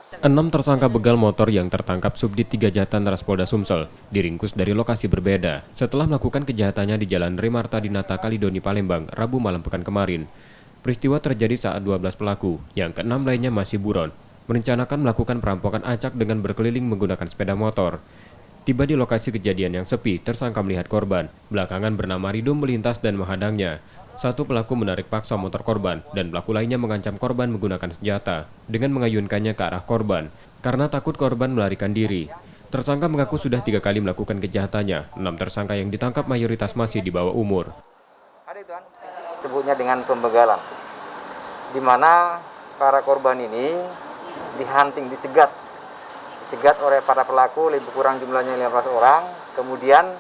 6 tersangka begal motor yang tertangkap Subdit 3 Jatanras Polda Sumsel diringkus dari lokasi berbeda setelah melakukan kejahatannya di Jalan Remarta Dinata Kalidoni Palembang Rabu malam pekan kemarin. Peristiwa terjadi saat 12 pelaku, yang ke-6 lainnya masih buron, merencanakan melakukan perampokan acak dengan berkeliling menggunakan sepeda motor. Tiba di lokasi kejadian yang sepi, tersangka melihat korban. Belakangan bernama Rido melintas dan menghadangnya. Satu pelaku menarik paksa motor korban dan pelaku lainnya mengancam korban menggunakan senjata dengan mengayunkannya ke arah korban karena takut korban melarikan diri. Tersangka mengaku sudah 3 kali melakukan kejahatannya. 6 tersangka yang ditangkap mayoritas masih di bawah umur. Sebutnya dengan pembegalan, di mana para korban ini dihunting, dicegat oleh para pelaku, lebih kurang jumlahnya 15 orang. Kemudian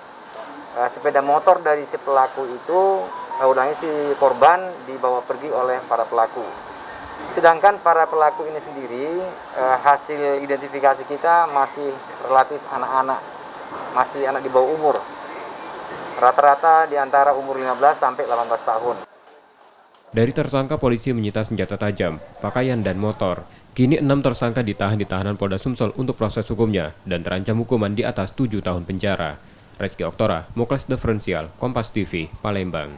sepeda motor dari si pelaku itu, si korban dibawa pergi oleh para pelaku. Sedangkan para pelaku ini sendiri, hasil identifikasi kita masih relatif anak-anak, masih anak di bawah umur. Rata-rata di antara umur 15 sampai 18 tahun. Dari tersangka, polisi menyita senjata tajam, pakaian, dan motor. Kini 6 tersangka ditahan di tahanan Polda Sumsel untuk proses hukumnya dan terancam hukuman di atas 7 tahun penjara. Reski Oktora, Muklas Diferensial, Kompas TV, Palembang.